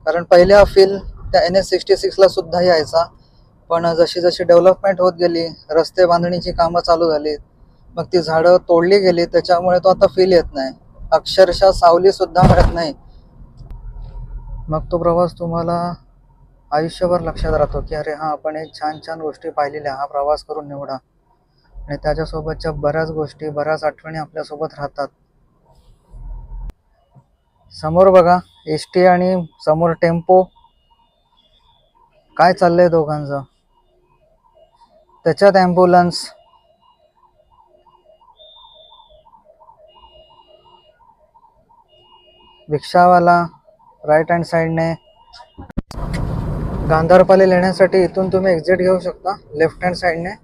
कारण पहिले हा फील त्या NH66ला सुद्धा यायचा, पण जशी जशी डेव्हलपमेंट होत गेली, रस्ते बांधणीची कामं चालू झाली, मग ती झाडं तोडली गेली, त्याच्यामुळे तो आता फील येत नाही. अक्षरशः सावली सुद्धा मिळत नाही. मग तो प्रवास तुम्हाला आयुष्यभर लक्षात राहतो की अरे हा, आपण एक छान छान गोष्टी पाहिलेल्या, हा प्रवास करून निवडा. आणि त्याच्यासोबतच्या बऱ्याच गोष्टी, बऱ्याच आठवणी आपल्यासोबत राहतात. समोर बघा ST आणि समोर टेम्पो, काय चाललंय दोघांचं. त्याच्यात ॲम्ब्युलन्स, रिक्षावाला राईट हँड साईडने. गांधारपाले लेण्यासाठी इथून तुम्ही एक्झिट घेऊ शकता लेफ्ट हँड साईडने.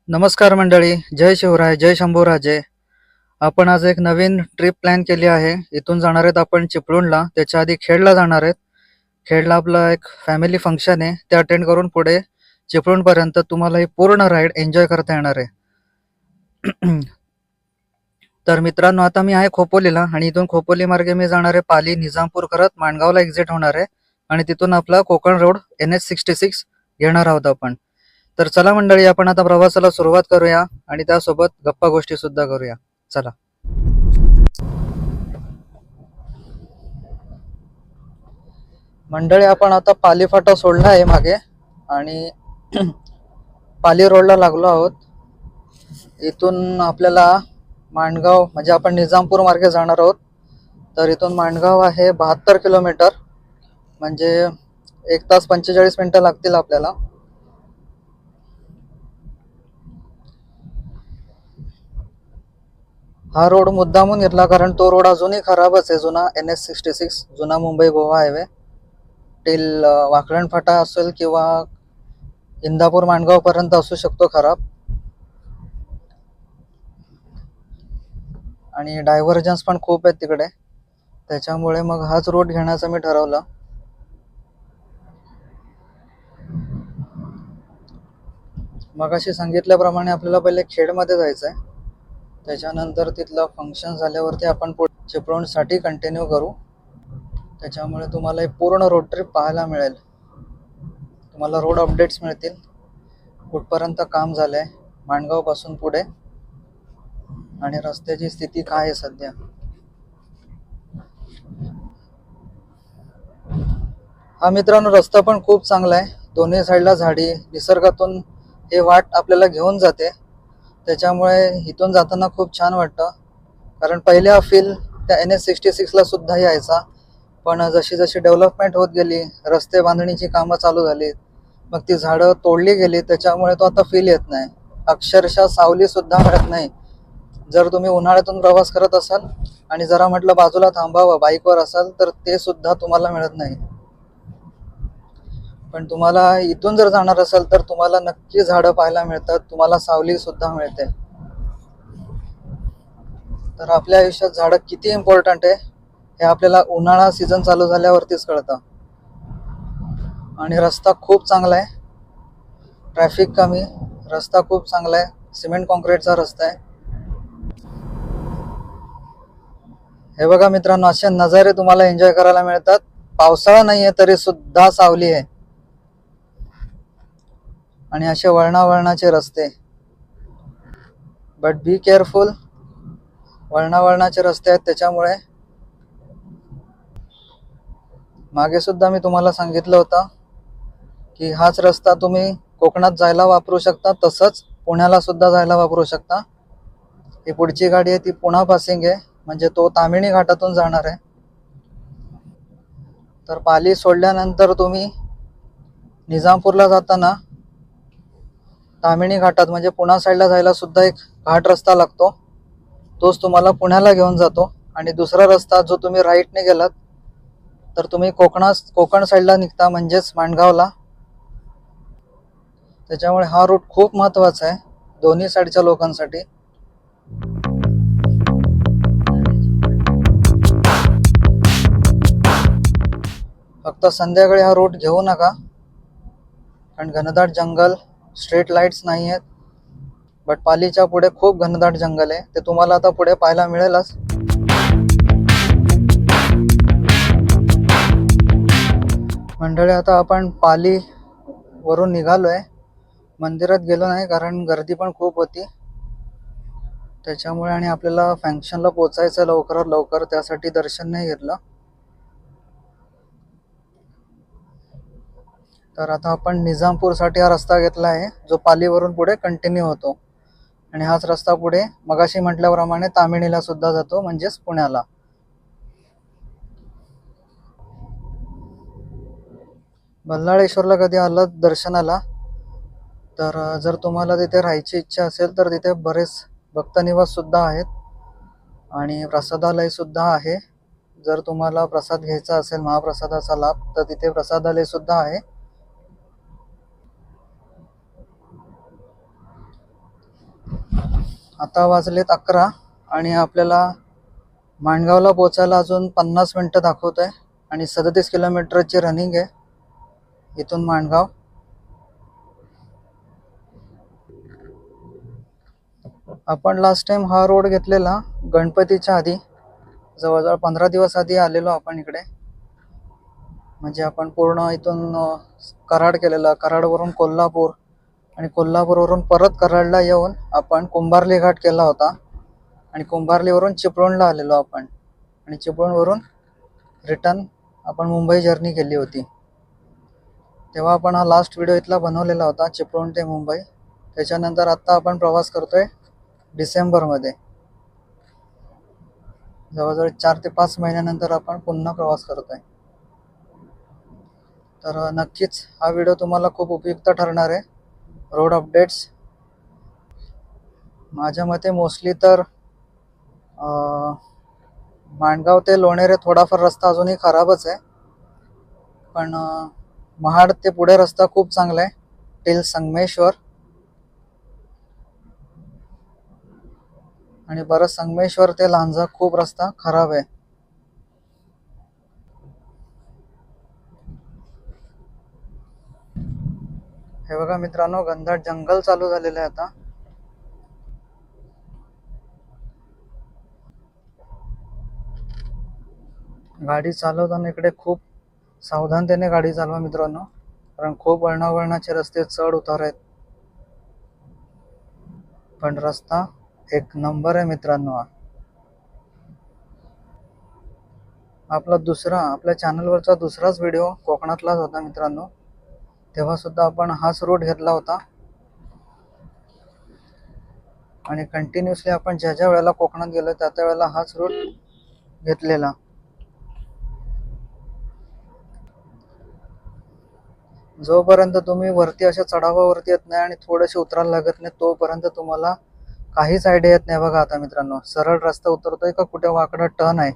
नमस्कार मंडळी, जय शिवराय, जय शंभूराजे. आपण आज एक नवीन ट्रिप प्लॅन केली आहे. इथून जाणार आहेत आपण चिपळूणला. त्याच्या आधी खेडला जाणार आहेत. खेडला आपला एक फॅमिली फंक्शन आहे, ते अटेंड करून पुढे चिपळूणपर्यंत तुम्हाला ही पूर्ण राईड एन्जॉय करता येणार आहे. तर मित्रांनो, आता मी आहे खोपोलीला आणि इथून खोपोली मार्गे मी जाणार आहे पाली, निजामपूर करत माणगावला एक्झिट होणार आहे आणि तिथून आपला कोकण रोड NH66 घेणार आहोत आपण. तर चला मंडळी, आपण आता प्रवासाला सुरुवात करूया आणि त्यासोबत गप्पा गोष्टी सुद्धा करूया. चला मंडळी, आपण आता पाली फाटा सोडला आहे मागे आणि पाली रोडला लागलो आहोत. इथून आपल्याला माणगाव, म्हणजे आपण निजामपूर मार्गे जाणार आहोत. तर इथून माणगाव आहे 72 किलोमीटर, म्हणजे 1 तास 45 मिनिटं लागतील आपल्याला. हा रोड मुद्दामून घेतला कारण तो रोड अजूनही खराबच आहे, जुना NH66, जुना मुंबई गोवा हायवे टिल वाकलन फाटा असेल किंवा इंदापूर माणगाव पर्यंत असू शकतो खराब. आणि डायव्हर्जन्स पण खूप आहेत तिकडे, त्याच्यामुळे मग हाच रोड घेण्याचं मी ठरवलं. मगाशी सांगितल्याप्रमाणे आपल्याला पहिले खेडमध्ये जायचं आहे, त्याच्यानंतर तिथलं फंक्शन झाल्यावरती आपण पुढे चिपळूणसाठी कंटिन्यू करू. त्याच्यामुळे तुम्हाला एक पूर्ण रोड ट्रिप पाहायला मिळेल. तुम्हाला रोड अपडेट्स मिळतील, कुठपर्यंत काम झालंय माणगावपासून पुढे आणि रस्त्याची स्थिती काय आहे सध्या. हा मित्रांनो, रस्ता पण खूप चांगला आहे. दोन्ही साईडला झाडी, निसर्गातून हे वाट आपल्याला घेऊन जाते, त्याच्यामुळे इथून जाताना खूप छान वाटतं. कारण पहिले हा फील त्या NH66ला सुद्धा यायचा, पण जशी जशी डेव्हलपमेंट होत गेली, रस्ते बांधणीची कामं चालू झाली, मग ती झाडं तोडली गेली, त्याच्यामुळे तो आता फील येत नाही. अक्षरशः सावली सुद्धा मिळत नाही. जर तुम्ही उन्हाळ्यातून प्रवास करत असाल आणि जरा म्हटलं बाजूला थांबावं, बाईकवर असाल, तर ते सुद्धा तुम्हाला मिळत नाही. पण तुम्हाला इथून जर जाणार असाल तर तुम्हाला नक्की झाडं पाहायला मिळतात, तुम्हाला सावली सुद्धा मिळते. तर आपल्या आयुष्यात झाडं किती इम्पॉर्टंट आहे हे आपल्याला उन्हाळा सीझन चालू झाल्यावरतीच कळतं. आणि रस्ता खूप चांगला आहे, ट्रॅफिक कमी, रस्ता खूप चांगला आहे, सिमेंट कॉन्क्रीटचा रस्ता आहे. हे बघा मित्रांनो, असे नजारे तुम्हाला एन्जॉय करायला मिळतात. पावसाळा नाहीये तरी सुद्धा सावली आहे आणि असे वळणावळणाचे रस्ते. बट बी केअरफुल, वळणावळणाचे रस्ते आहेत, त्याच्यामुळे मागे सुद्धा मी तुम्हाला सांगितलं होतं की हाच रस्ता तुम्ही कोकणात जायला वापरू शकता, तसंच पुण्याला सुद्धा जायला वापरू शकता. ही पुढची गाडी आहे ती पुणा पासिंग आहे, म्हणजे तो तामिणी घाटातून जाणार आहे. तर पाली सोडल्यानंतर तुम्ही निजामपूरला जाताना तामिणी घाटात, म्हणजे पुणा साईडला जायला सुद्धा एक घाट रस्ता लागतो, तोच तुम्हाला पुण्याला घेऊन जातो. आणि दुसरा रस्ता जो तुम्ही राईटने गेलात तर तुम्ही कोकण साईडला निघता, म्हणजेच माणगावला. त्याच्यामुळे हा रूट खूप महत्त्वाचा आहे दोन्ही साईडच्या लोकांसाठी. फक्त संध्याकाळी हा रूट घेऊ नका, कारण घनदाट जंगल, स्ट्रीट लाईट्स नाही आहेत. बट पालीच्या पुढे खूप घनदाट जंगल आहे, ते तुम्हाला आता पुढे पाहायला मिळेलच. मंडळी, आता आपण पाली वरून निघालोय. मंदिरात गेलो नाही कारण गर्दी पण खूप होती त्याच्यामुळे, आणि आपल्याला फंक्शनला पोचायचं लवकरात लवकर, त्यासाठी दर्शन नाही घेतलं. तर आता आपण निजामपूरसाठी हा रस्ता घेतला आहे, जो पालीवरून पुढे कंटिन्यू होतो. आणि हाच रस्ता पुढे मगाशी म्हटल्याप्रमाणे तामिळीला सुद्धा जातो, म्हणजेच पुण्याला. बल्लाळेश्वरला कधी आलात दर्शनाला तर जर तुम्हाला तिथे राहायची इच्छा असेल तर तिथे बरेच भक्तनिवास सुद्धा आहेत आणि प्रसादालय सुद्धा आहे. जर तुम्हाला प्रसाद घ्यायचा असेल, महाप्रसादाचा लाभ, तर तिथे प्रसादालय सुद्धा आहे. आता वाजलेत 11 आणि आपल्याला माणगावला पोचायला अजून 50 मिनिटं दाखवत आहे आणि 37 किलोमीटरची रनिंग आहे इथून माणगाव. आपण लास्ट टाइम हा रोड घेतलेला गणपतीच्या आधी, जवळजवळ 15 दिवस आधी आलेलो आपण इकडे. म्हणजे आपण पूर्ण इथून कराड केलेला, कराडवरून कोल्हापूर आणि कोल्हापूरवरून परत कराडला येऊन आपण कुंभारली घाट केला होता आणि कुंभारलीवरून चिपळूणला आलेलो आपण, आणि चिपळूणवरून रिटर्न आपण मुंबई जर्नी केली होती. तेव्हा आपण हा लास्ट व्हिडिओ इथला बनवलेला होता, चिपळूण ते मुंबई. त्याच्यानंतर आत्ता आपण प्रवास करतोय डिसेंबरमध्ये. जवळजवळ 4 ते 5 महिन्यानंतर आपण पुन्हा प्रवास करतोय. तर नक्कीच हा व्हिडिओ तुम्हाला खूप उपयुक्त ठरणार आहे. रोड अपडेट्स माझ्या मते मोस्टली तर माणगाव ते लोणेरे थोडाफार रस्ता अजूनही खराबच आहे, पण महाड ते पुढे रस्ता खूप चांगला आहे टिल संगमेश्वर. आणि बरं, संगमेश्वर ते लांजा खूप रस्ता खराब आहे. हे बघा मित्रांनो, घनदाट जंगल चालू झालेलं आहे आता. गाडी चालवताना इकडे खूप सावधानतेने गाडी चालवा मित्रांनो, कारण खूप वळणावळणाचे रस्ते, चढ उतार आहेत. पण रस्ता एक नंबर आहे मित्रांनो. आपल्या चॅनलवरचा दुसराच व्हिडिओ कोकणातलाच होता मित्रांनो. तेव्हा सुद्धा आपण हाच रूट घेतला होता आणि कंटिन्युअसली आपण ज्या ज्या वेळेला कोकणात गेलो त्या त्या वेळेला हाच रूट घेतलेला. जोपर्यंत तुम्ही वरती अशा चढावावरती येत नाही आणि थोडेसे उतरायला लागत नाही, तोपर्यंत तुम्हाला काहीच आयडिया येत नाही. बघा आता मित्रांनो, सरळ रस्ता उतरतोय का कुठे वाकडा टर्न आहे,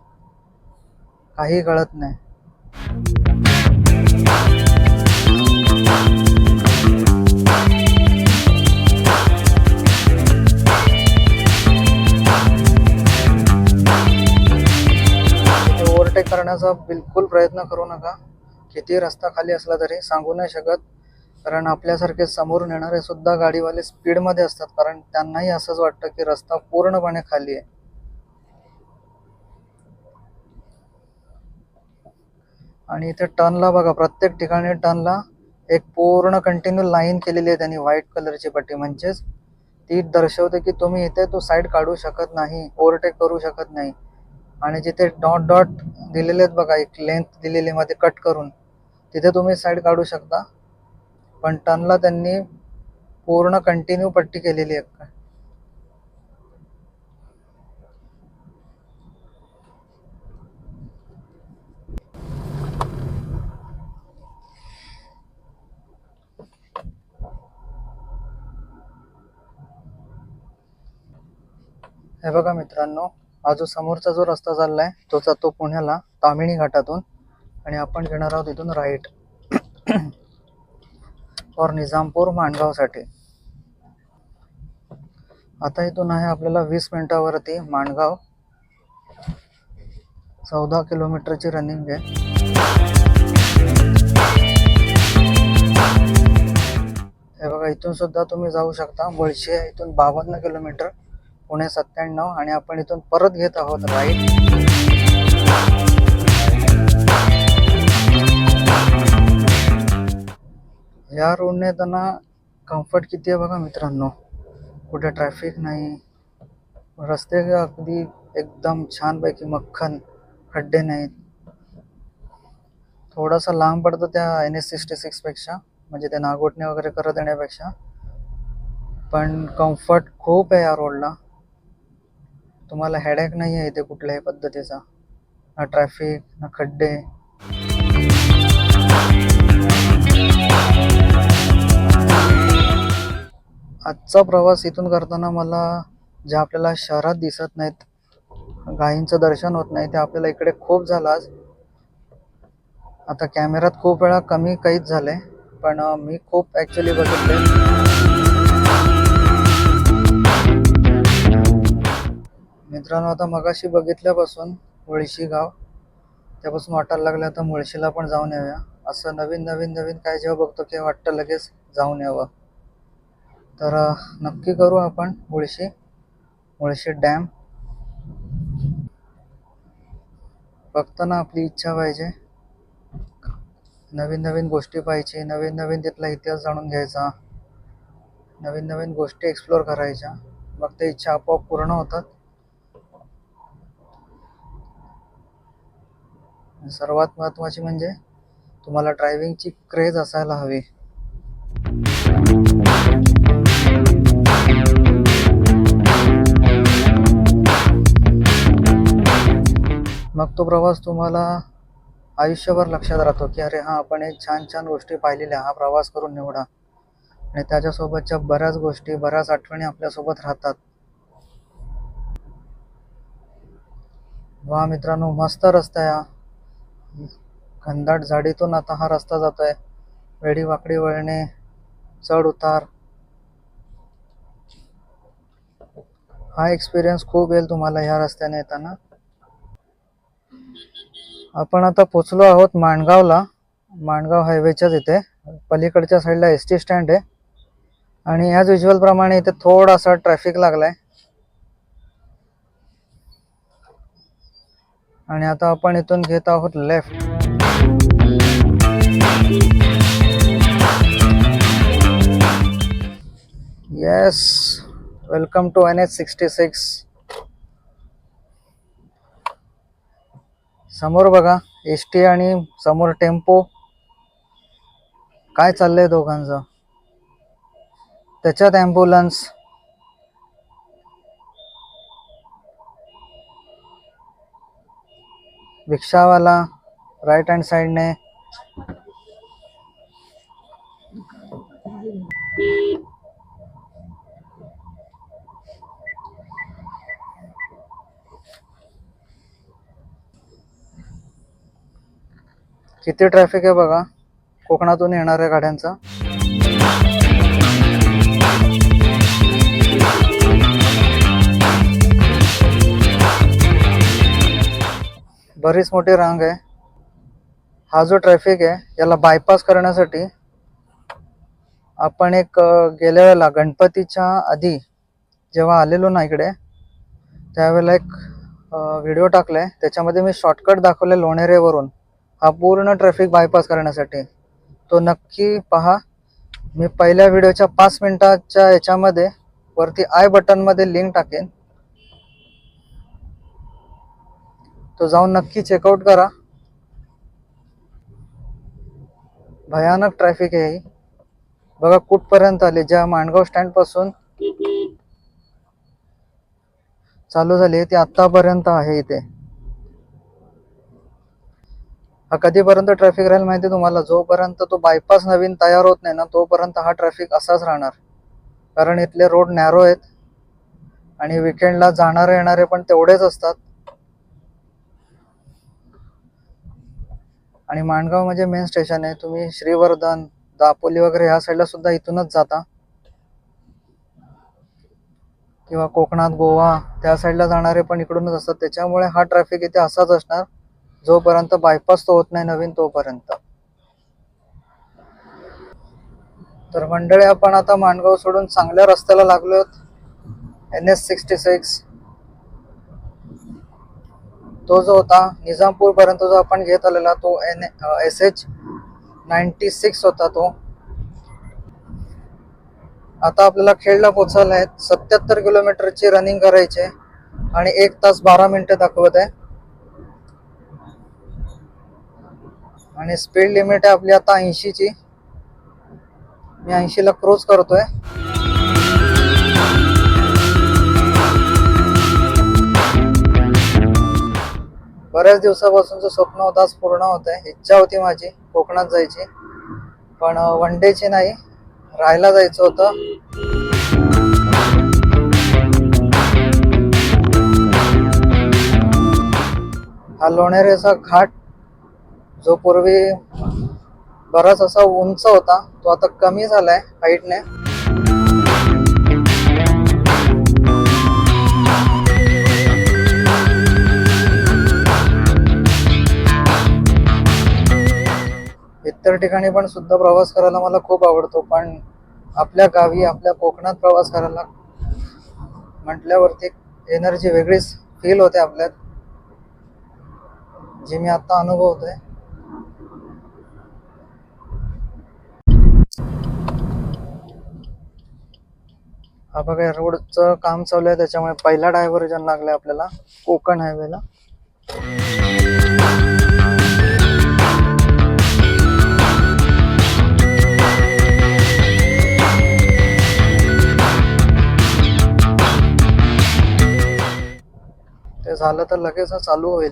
काही कळत नाही. ओव्हरटेक करण्याचा बिलकुल प्रयत्न करू नका. किती रस्ता खाली असला तरी सांगू नाही शकत, कारण आपल्यासारखे समोरून येणारे सुद्धा गाडीवाले स्पीडमध्ये असतात, कारण त्यांनाही असंच वाटतं की रस्ता पूर्णपणे खाली आहे. आणि इथे टर्नला बघा, प्रत्येक ठिकाणी टर्नला एक पूर्ण कंटिन्यू लाईन केलेली आहे त्यांनी, व्हाईट कलरची पट्टी, म्हणजेच ती दर्शवते की तुम्ही इथे तो साईड काढू शकत नाही, ओव्हरटेक करू शकत नाही. आणि जिथे डॉट डॉट दिलेले आहेत बघा, एक लेंथ दिलेली मध्ये कट करून, तिथे तुम्ही साईड काढू शकता. पण टर्नला त्यांनी पूर्ण कंटिन्यू पट्टी केलेली आहे. हे बघा मित्रांनो, हा जो समोरचा जो रस्ता चाललाय तो जातो पुण्याला तामिणी घाटातून, आणि आपण घेणार आहोत इथून राईट. फॉर निजामपूर माणगावसाठी. आता इथून आहे आपल्याला 20 मिनिटावरती माणगाव. 14 किलोमीटरची रनिंग आहे. हे बघा, इथून सुद्धा तुम्ही जाऊ शकता. मुळशी आहे इथून 52 किलोमीटर, पुणे 97, आणि आपण इथून परत घेत आहोत राईट. या रोडने येताना कम्फर्ट किती आहे बघा मित्रांनो. कुठे ट्रॅफिक नाही, रस्ते अगदी एकदम छानपैकी मक्खन, खड्डे नाहीत. थोडासा लांब पडतं त्या NH66 पेक्षा, म्हणजे ते नागोटणे वगैरे करत येण्यापेक्षा, पण कम्फर्ट खूप आहे या रोडला. तुम्हाला हेडेक नाही आहे इथे कुठल्याही पद्धतीचा, ना ट्रॅफिक ना खड्डे. आजचा प्रवास इथून करताना मला जे आपल्याला शहरात दिसत नाहीत, गायींचं दर्शन होत नाही, ते आपल्याला इकडे खूप झालं आज. आता कॅमेऱ्यात खूप वेळा कमी काहीच झालंय, पण मी खूप ॲक्च्युली बघितले. मित्रांनो, आता मगाशी बघितल्यापासून मुळशी गाव, त्यापासून वाटायला लागलं आता मुळशीला पण जाऊन येऊया. असं नवीन नवीन नवीन काय जेव्हा बघतो की वाटतं लगेच जाऊन यावं. तर नक्की करू आपण मुळशी डॅम. फक्त ना आपली इच्छा पाहिजे, नवीन नवीन गोष्टी पाहायची, नवीन नवीन तिथला इतिहास जाणून घ्यायचा, नवीन नवीन गोष्टी एक्सप्लोअर करायच्या, मग ते इच्छा आपोआप पूर्ण होतात. सर्वात महत्त्वाची म्हणजे तुम्हाला ड्रायव्हिंगची क्रेज असायला हवी. मग तो प्रवास तुम्हाला आयुष्यभर लक्षात राहतो की अरे हा, आपण एक छान छान गोष्टी पाहिलेल्या, हा प्रवास करून निवडा. आणि त्याच्यासोबतच्या बऱ्याच गोष्टी, बऱ्याच आठवणी आपल्यासोबत राहतात. वा मित्रांनो, मस्त रस्ता आहे हा. घनदाट झाडीतून आता हा रस्ता जातोय. वेडी वाकडी वळणे, चढ उतार. हा एक्सपिरियन्स खूप येईल तुम्हाला ह्या रस्त्याने येताना. आपण आता पोचलो आहोत माणगावला. माणगाव हायवेच्याच इथे पलीकडच्या साईडला ST स्टँड आहे, आणि ह्याच व्हिज्युअल प्रमाणे इथे थोडासा ट्रॅफिक लागलाय. आणि आता आपण इथून घेत आहोत left. Yes, welcome to NH66. समोर बघा ST आणि समोर टेम्पो. काय चाललंय दोघांचं, त्याच्यात ॲम्ब्युलन्स. रिक्षावाला राईट हँड साईडने. किती ट्रॅफिक आहे बघा कोकणातून येणाऱ्या गाड्यांचा. बरीच मोठी रांग आहे. हा जो ट्रॅफिक आहे याला बायपास करण्यासाठी आपण एक गेल्या वेळेला गणपतीच्या आधी जेव्हा आलेलो ना इकडे, त्यावेळेला एक व्हिडिओ टाकलाय, त्याच्यामध्ये मी शॉर्टकट दाखवले लोणेरेवरून हा पूर्ण ट्रॅफिक बायपास करण्यासाठी. तो नक्की पहा. मी पहिल्या व्हिडिओच्या 5 मिनिटाच्या याच्यामध्ये वरती आय बटनमध्ये लिंक टाकेन, तो जाऊन नक्की चेकआउट करा. भयानक ट्रॅफिक आहे ही. बघा कुठपर्यंत आले, ज्या माणगाव स्टँड पासून चालू झाली ती आतापर्यंत आहे इथे. हा कधीपर्यंत ट्रॅफिक राहील माहिती तुम्हाला, जोपर्यंत तो बायपास नवीन तयार होत नाही ना तोपर्यंत हा ट्रॅफिक असाच राहणार. कारण इथले रोड नॅरो आहेत आणि विकेंडला जाणारे येणारे पण तेवढेच असतात. आणि माणगाव म्हणजे मेन स्टेशन आहे. तुम्ही श्रीवर्धन, दापोली वगैरे ह्या साईडला सुद्धा इथूनच जाता, किंवा कोकणात गोवा त्या साईडला जाणारे पण इकडूनच असतात. त्याच्यामुळे हा ट्रॅफिक इथे असाच असणार जोपर्यंत बायपास तो होत नाही नवीन तोपर्यंत. तर मंडळी, आपण आता माणगाव सोडून चांगल्या रस्त्याला लागलो आहोत. NS66 तो जो होता निजामपूर पर्यंत जो आपण घेत आलेला तो SH96 होता तो. आता आपल्याला खेडला पोहोचायला आहे. 77 किलोमीटरची रनिंग करायची आणि 1 तास 12 मिनिटं दाखवत आहे. आणि स्पीड लिमिट आहे आपली आता 80 ची. मी 80 ला क्रूज करतोय. बऱ्याच दिवसापासूनचं स्वप्न होतं, आज पूर्ण होत आहे. इच्छा होती माझी कोकणात जायची, पण वन डेची नाही, राहायला जायचं होतं. हा लोणेरेचा घाट जो पूर्वी बराच असा उंच होता तो आता कमी झालाय हाईटने. इतर ठिकाणी पण सुद्धा प्रवास करायला मला खूप आवडतो, पण आपल्या गावी आपल्या कोकणात प्रवास करायला म्हटल्यावरती एनर्जी वेगळीच फील होते आपल्यात, जी मी आता अनुभवतोय. हा बघा, रोडचं काम चालू आहे त्याच्यामुळे पहिला डायव्हर्जन लागलाय आपल्याला कोकण हायवेला. ते झालं तर लगेच चालू होईल.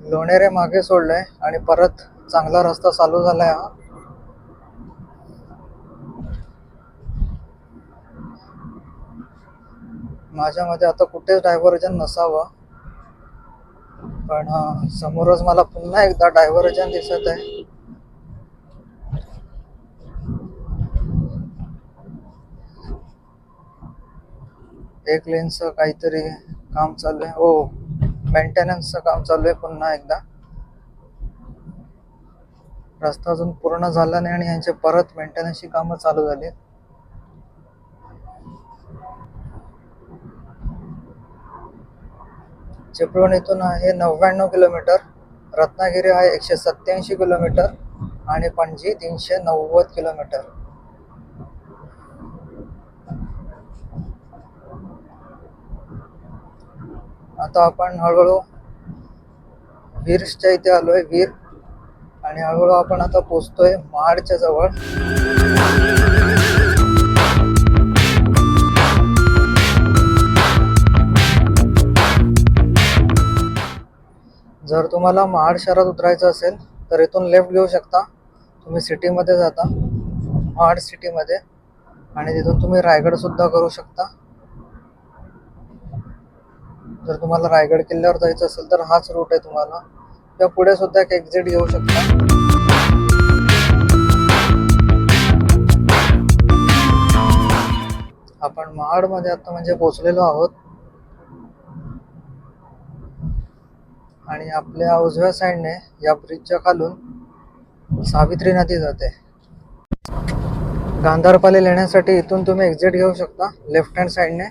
लोणेरे मागे सोडलंय आणि परत चांगला रस्ता चालू झालाय हा. माझ्या मध्ये आता कुठेच डायव्हर्जन नसावं, पण समोरच मला पुन्हा एकदा डायव्हर्जन दिसत आहे. एक लेनचं काहीतरी काम चालू आहे. हो, मेंटेनन्सचं काम चालू आहे पुन्हा एकदा. रस्ता अजून पूर्ण झाला नाही आणि यांचे परत मेंटेनन्सची कामं चालू झाली. चिपळूण इथून आहे 99 किलोमीटर, रत्नागिरी आहे 187 किलोमीटर आणि पणजी 390 किलोमीटर. आता आपण हळूहळू वीरच्या इथे आलोय, वीर, आणि हळूहळू आपण आता पोहोचतोय महाडच्या जवळ. जर तुम्हाला महाड शहरात उतरायचं असेल तर इथून लेफ्ट घेऊ शकता. तुम्ही सिटीमध्ये जाता, महाड सिटीमध्ये, आणि तिथून तुम्ही रायगड सुद्धा करू शकता. जर तुम्हाला रायगड किल्ल्यावर जायचं असेल तर हाच रूट आहे तुम्हाला. त्या पुढे सुद्धा एक एक्झिट घेऊ शकता. आपण महाड मध्ये आता म्हणजे पोहोचलेलो आहोत आणि आपल्या उजव्या साईडने या ब्रिजच्या खालून सावित्री नदी जाते. गांधारपाले लेण्यासाठी इथून तुम्ही एक्झिट घेऊ शकता लेफ्ट हँड साईडने.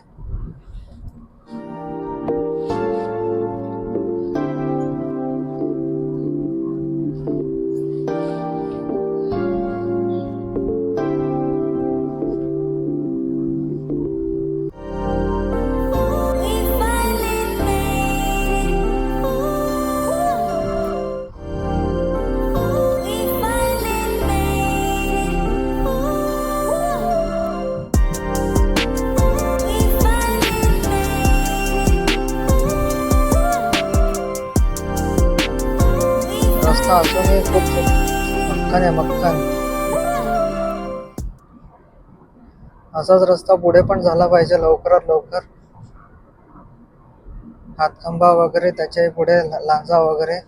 रस्ता असूनही खूप मक्खन आहे मक्खन. असाच रस्ता पुढे पण झाला पाहिजे लवकरात लवकर. हातखंबा वगैरे त्याच्या पुढे लांजा वगैरे,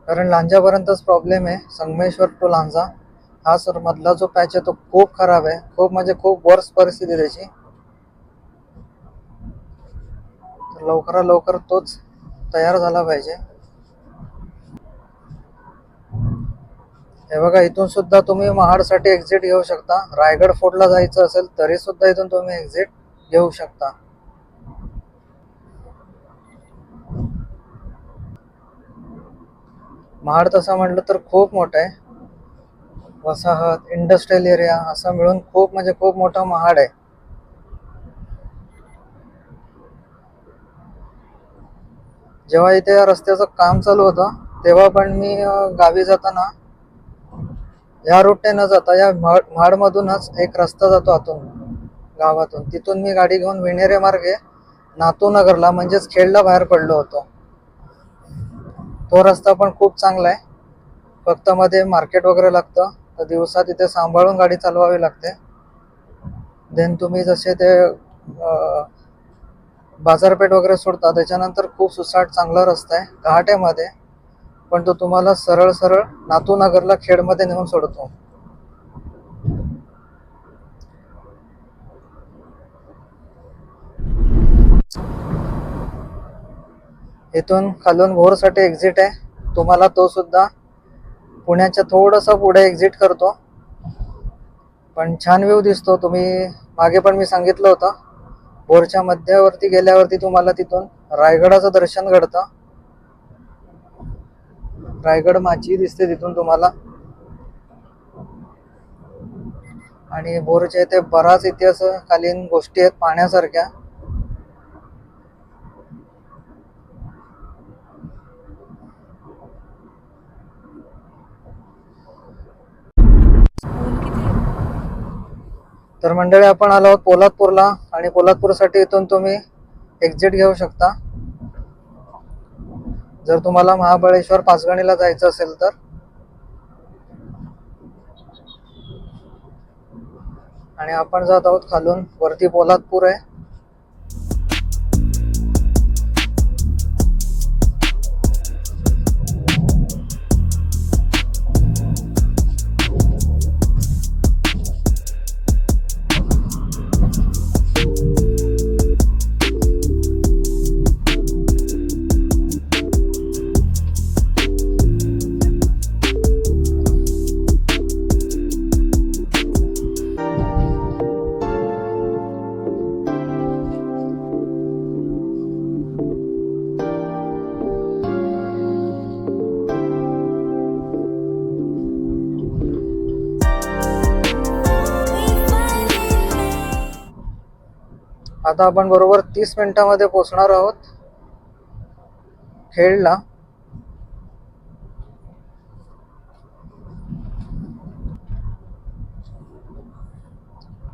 कारण लांजापर्यंतच प्रॉब्लेम आहे. संगमेश्वर टू लांजा हा सर मधला जो पॅच आहे तो खूप खराब आहे. खूप म्हणजे खूप वर्स परिस्थिती त्याची. तर लवकरात लवकर तोच तयार झाला पाहिजे. हे बघा, इथून सुद्धा तुम्ही महाडसाठी एक्झिट घेऊ शकता. रायगड फोर्टला जायचं असेल तरी सुद्धा इथून तुम्ही एक्झिट घेऊ शकता. महाड तसं म्हटलं तर खूप मोठं आहे. वसाहत, इंडस्ट्रियल एरिया असं मिळून खूप म्हणजे खूप मोठा महाड आहे. जेव्हा इथे या रस्त्याचं काम चालू होतं तेव्हा पण मी गावी जाताना या रूटने न जाता या महाडमधूनच एक रस्ता जातो आतून गावातून, तिथून मी गाडी घेऊन विणेरे मार्गे नातूनगरला म्हणजेच खेडला बाहेर पडलो होतो. तो रस्ता पण खूप चांगला आहे. फक्त मध्ये मार्केट वगैरे लागतं, तर दिवसा तिथे सांभाळून गाडी चालवावी लागते. देन तुम्ही जसे ते बाजारपेठ वगैरे सोडता त्याच्यानंतर खूप सुसाट चांगला रस्ता आहे. घाट आहे मध्ये, पण तो तुम्हाला सरळ सरळ नातूनगरला खेडमध्ये नेऊन सोडतो. इथून खालून भोरसाठी एक्झिट आहे. तुम्हाला तो सुद्धा पुण्याच्या थोडंसं पुढे एक्झिट करतो, पण छान व्ह्यू दिसतो. तुम्ही मागे पण मी सांगितलं होतं, भोरच्या मध्यावरती गेल्यावरती तुम्हाला तिथून रायगडाचं दर्शन घडतं. रायगड माझी दिसते तिथून तुम्हाला. आणि भोरच्या इथे बराच इतिहासकालीन गोष्टी आहेत पाहण्यासारख्या. तर मंडळी, आपण आलो आहोत पोलादपूरला, आणि पोलादपूरसाठी इथून तुम्ही एक्झिट घेऊ शकता जर तुम्हाला महाबळेश्वर पाचगणीला जायचं असेल तर. आणि आपण जात आहोत खालून, वरती पोलादपूर आहे. आता आपण बरोबर 30 मिनिटांमध्ये पोहोचणार आहोत खेडला.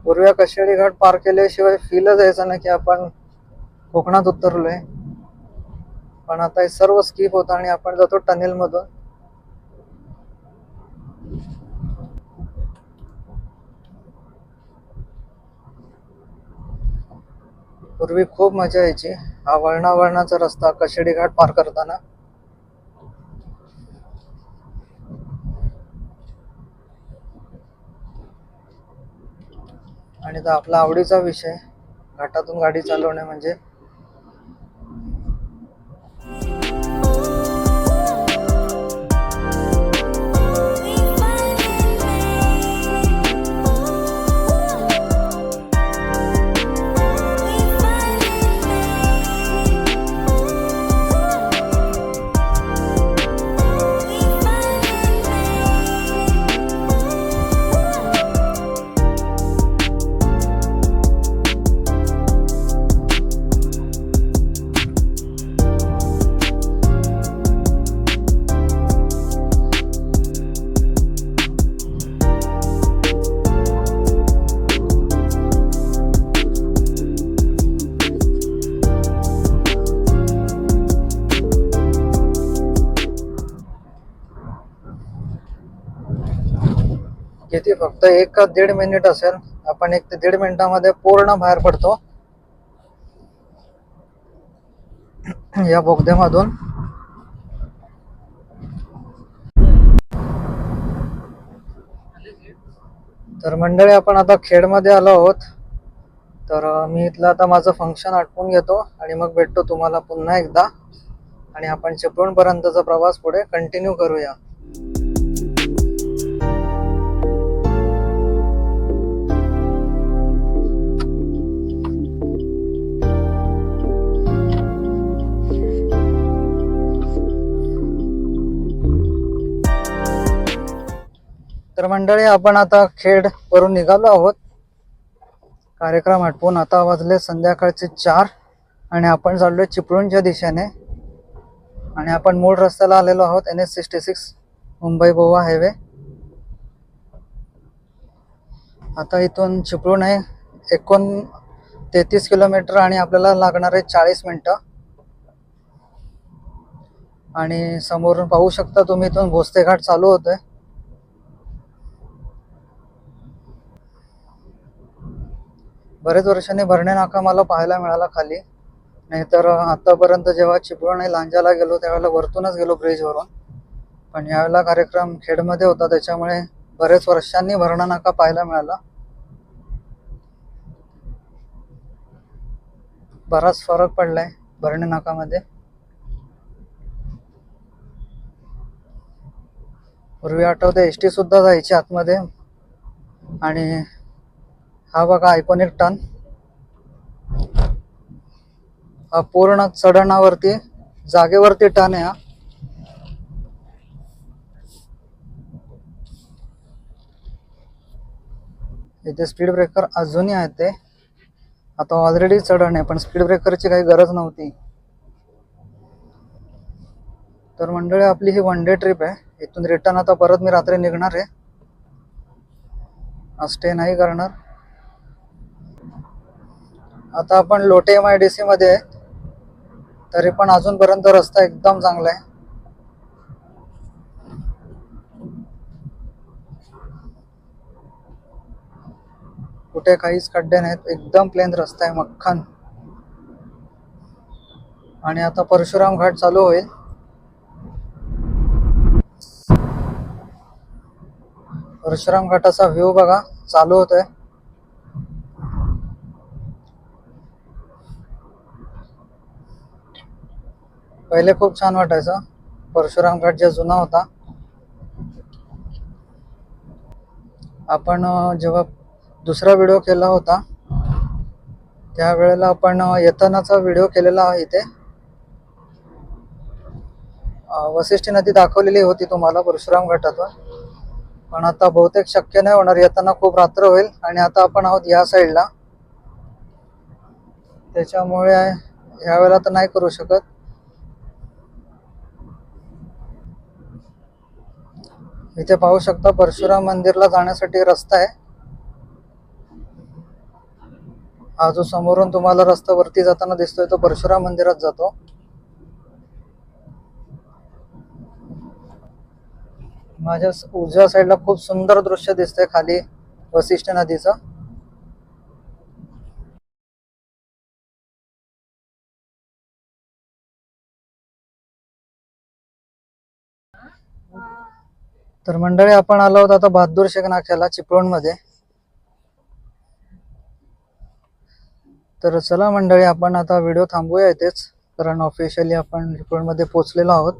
पूर्वी कशेडी घाट पार केल्याशिवाय फीलच यायचं नाही की आपण कोकणात उतरलोय. पण आता हे सर्व स्किप होतं आणि आपण जातो टनेल मधून. पूर्वी खूप मजा यायची हा वळणावळणाचा रस्ता कशेडी घाट पार करताना. आणि तो आपला आवडीचा विषय, घाटातून गाडी चालवणे म्हणजे. किती फक्त 1 का 1.5 मिनिट असेल. आपण 1 ते 1.5 मिनिटामध्ये पूर्ण बाहेर पडतो या बोगद्यामधून. तर मंडळी आपण आता खेडमध्ये आलो आहोत. तर मी इथलं आता माझं फंक्शन आटपून घेतो आणि मग भेटतो तुम्हाला पुन्हा एकदा आणि आपण चिपळूण पर्यंतचा प्रवास पुढे कंटिन्यू करूया. तर मंडळी आपण आता खेड वरून निघालो आहोत. कार्यक्रम आटपून आता वाजले संध्याकाळचे 4 आणि आपण चाललोय चिपळूणच्या दिशेने आणि आपण मूळ रस्त्याला आलेलो आहोत. NH66 Mumbai Goa highway. आता इथून चिपळूण आहे 33 किलोमीटर आणि आपल्याला लागणार आहे 40 मिनिटं. आणि समोरून पाहू शकता तुम्ही इथून भोसते घाट चालू होतोय. बरेच वर्षांनी भरणे नाका मला पाहायला मिळाला खाली, नाहीतर आतापर्यंत जेव्हा चिपळूण आणि लांजाला गेलो त्यावेळेला वरतूनच गेलो ब्रिजवरून. पण यावेळेला कार्यक्रम खेडमध्ये होता त्याच्यामुळे बरेच वर्षांनी भरणा नाका पाहायला मिळाला. बराच फरक पडलाय भरणे नाकामध्ये. पूर्वी आठवते एसटी सुद्धा जायची आतमध्ये. आणि हा बघा आयकॉनिक टर्न, हा पूर्ण चढणावरती जागेवरती टर्न आहे हा. इथे स्पीड ब्रेकर अजूनही आहे ते. आता ऑलरेडी चढण आहे पण स्पीड ब्रेकरची काही गरज नव्हती. तर मंडळी आपली ही 1 डे ट्रिप आहे. इथून रिटर्न आता परत मी रात्री निघणार आहे, स्टे नाही करणार. आता आपण लोटे MIDC मध्ये आहे, तरी पण अजूनपर्यंत रस्ता एकदम चांगला आहे. कुठे काहीच खड्डे नाहीत, एकदम प्लेन रस्ता आहे मक्खन. आणि आता परशुराम घाट चालू होईल. परशुराम घाटाचा व्ह्यू बघा चालू होतोय. पहिले खूप छान वाटायचं. परशुराम घाट जे जुना होता, आपण जेव्हा दुसरा व्हिडिओ केला होता त्यावेळेला आपण येतानाचा व्हिडिओ केलेला आहे. इथे वसिष्ठी नदी दाखवलेली होती तुम्हाला परशुराम घाटातून, पण आता बहुतेक शक्य नाही होणार. येताना खूप रात्र होईल आणि आता आपण आहोत या साईडला, त्याच्यामुळे यावेळेला तर नाही करू शकत. इथे पाहू शकता परशुराम मंदिरला जाण्यासाठी रस्ता आहे. हा जो समोरून तुम्हाला रस्ता वरती जाताना दिसतोय तो परशुराम मंदिरात जातो. माझ्या उजव्या साईडला खूप सुंदर दृश्य दिसतंय खाली वसिष्ठ नदीचं. तर मंडळी आपण आलो आहोत आता बहादूर शेख नाक्याला चिपळूण मध्ये. तर चला मंडळी आपण आता व्हिडिओ थांबूया इथेच, कारण ऑफिशियली आपण चिपळूण मध्ये पोहोचलेलो आहोत.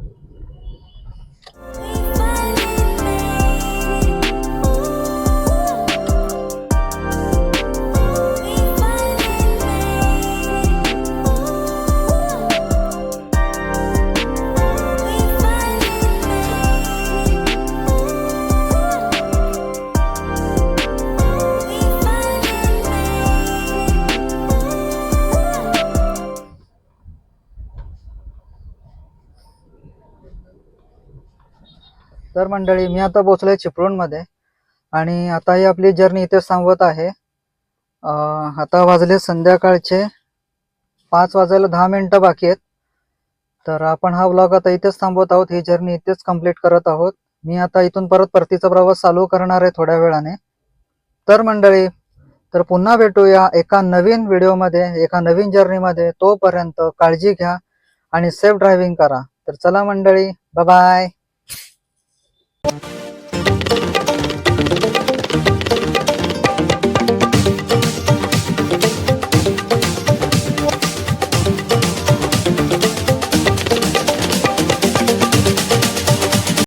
तर मंडळी मी आता पोहोचलोय चिपळूण मध्ये आणि आता ही आपली जर्नी इथेच थांबवत आहे. आता वाजले संध्याकाळचे 5 वाजायला 10 मिनिटं बाकी आहेत. तर आपण हा व्लॉग आता इथेच थांबवत आहोत. ही जर्नी इथेच कंप्लीट करत आहोत. मी आता इथून परत परतीचा प्रवास चालू करणार आहे थोड्या वेळाने. तर मंडळी, तर पुन्हा भेटूया एका नवीन व्हिडिओमध्ये, एका नवीन जर्नीमध्ये. तोपर्यंत काळजी घ्या आणि सेफ ड्रायव्हिंग करा. तर चला मंडळी, बाय बाय.